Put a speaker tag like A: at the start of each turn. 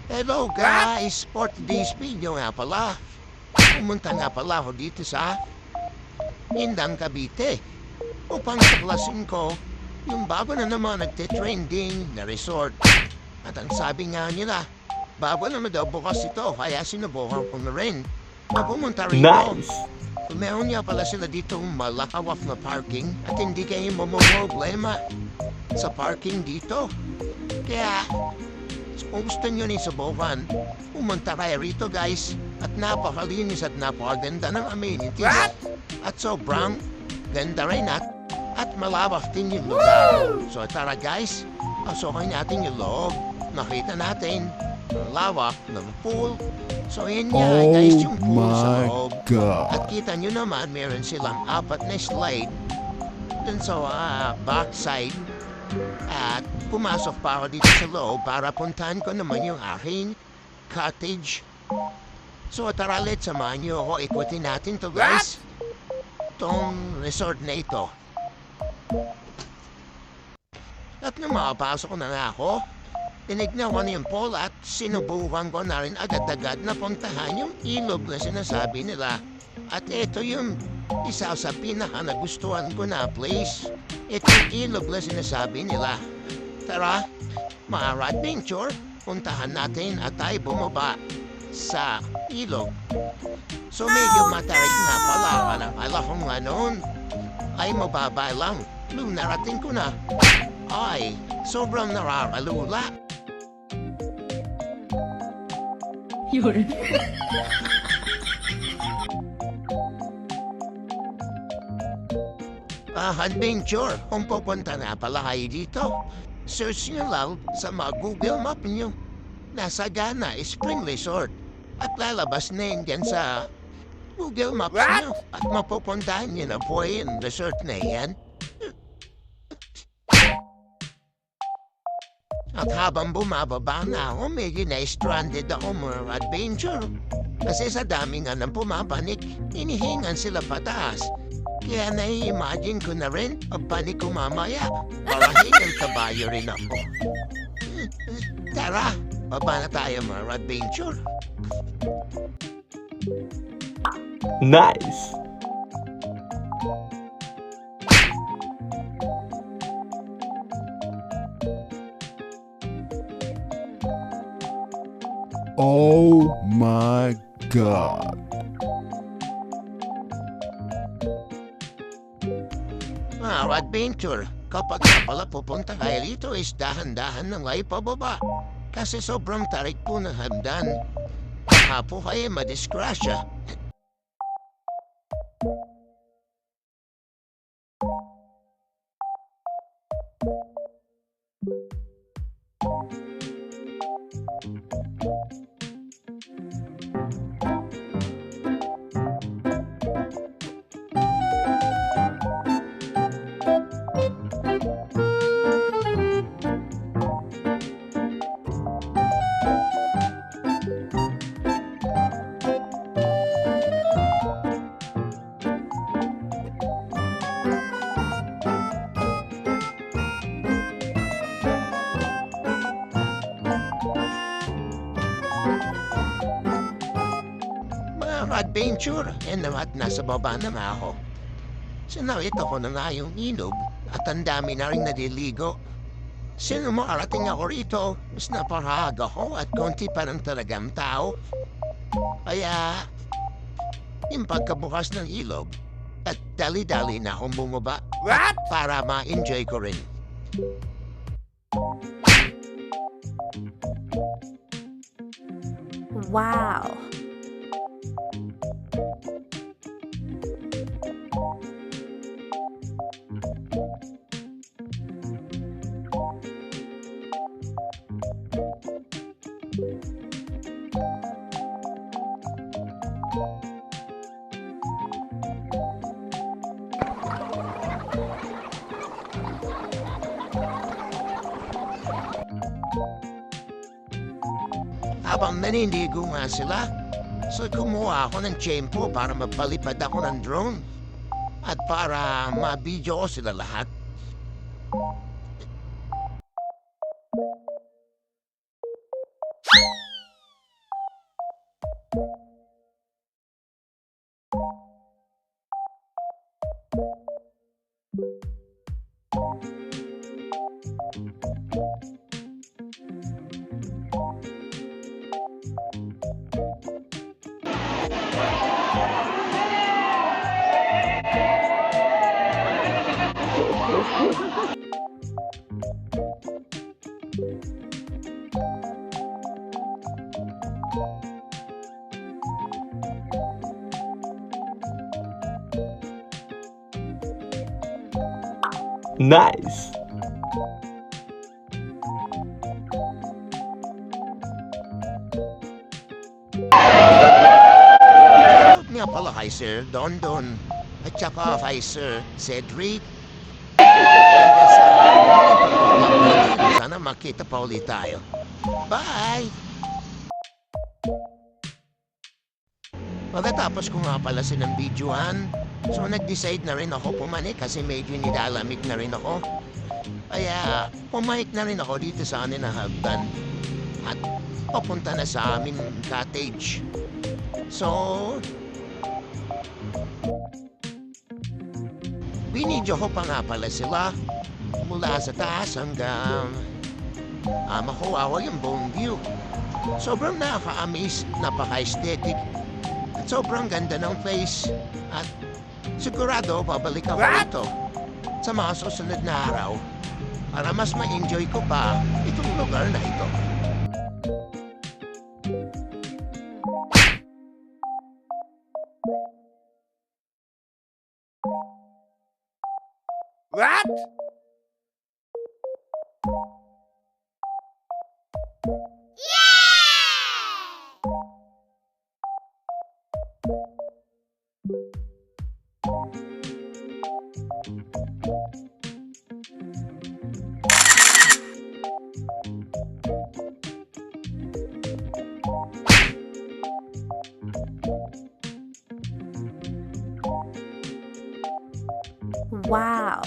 A: Hello guys! For today's video nga pala, pumunta nga pala ako dito sa Indang Cavite upang tuklasin ko yung bago na naman nagte-trending na resort. At ang sabi nga nila, bago naman daw bukas ito, kaya sinubukan ko na rin na pumunta rito.
B: Nice!
A: Meron nga pala sila dito malakawak na parking at hindi kayo problema sa parking dito. Kaya kung gusto nyo ni subukan, pumunta kayo rito guys. At napakalinis at napakaganda ng amenities. At sobrang ganda rin at malawak din yung lugar. So tara guys, pasukin natin yung loob. Nakita natin ang lawak ng pool. So yun nga guys, yung pool sa loob. At kita nyo naman, meron silang 4 na slide dun sa backside. At pumasok pa ako dito sa loob para puntahan ko naman yung aking cottage. So tara let's samahan nyo ako. Ikutin natin to guys. Itong resort na ito. At nung makapasok na nga ako, tinignan ko na yung pool at sinubukan ko na rin agad-agad na puntahan yung ilog na sinasabi nila. At ito yung isa sa pinaka nagustuhan ko na place. Ito yung ilog na sinasabi nila. Tara, mga adventure, puntahan natin at tayo bumaba sa ilog. So medyo matarik nga pala. Akala ko nga noon ay mababa lang. Nung narating ko na, ay sobrang narakalula.
C: Yun.
A: Adventure, kung pupunta na pala kayo dito, search nyo lang sa mga Google Map nyo. Nasa Ghana, Spring Resort. At lalabas na yun dyan sa Google Maps nyo. At mapupuntahan nyo na po yung resort na yan. At habang bumababa na ako, medyo na-stranded ako mga adventure. Kasi sa dami nga ng pumapanik, inihingan sila pataas. Kaya nai-imagine ko na rin pagpanik ko mamaya. Parahin ang kabayo rin ako. Tara, baba na tayo mga adventure.
B: Nice!
D: Oh my God.
A: Mga adventure, kapag nga pala pupunta kayo dito is dahan-dahan na nga ipababa. Kasi sobrang tarik po ng hagdan. Baka po kayo madisgrasya. Adventure, at nasa baba na nga ako. Sinakita ko na nga yung ilog at ang dami na rin nadiligo. Sino mo arating ako rito, mas napakahaga ko at konti pa ng talagang tao. Kaya, yung pagkabukas ng ilog, at dali-dali na akong bumaba para ma-enjoy ko rin.
C: Wow.
A: Habang naniligo nga sila, so kumuha ako ng tiyempo para mapalipad ako ng drone at para ma-video ko sila lahat.
B: Nice.
A: Shoutout nga pala kay Sir Dondon. At saka kay Sir Cedric. Hanggang sa muling pagkakabalik. Sana makita pa ulit tayo. Bye! Pagkatapos ko nga pala silang videohan, so nag-decide na rin ako pumanik kasi medyo nilalamig na rin ako. Kaya pumanik na rin ako dito sa amin na hagdan at papunta na sa amin cottage. So, binidyo ko pa nga pala sila mula sa taas hanggang makuwawa yung buong view. Sobrang nakaka-amaze, napaka-aesthetic. At sobrang ganda ng place. At sigurado babalik ako rito sa mga susunod na araw para mas ma-enjoy ko pa itong lugar na ito.
E: What?
C: Wow.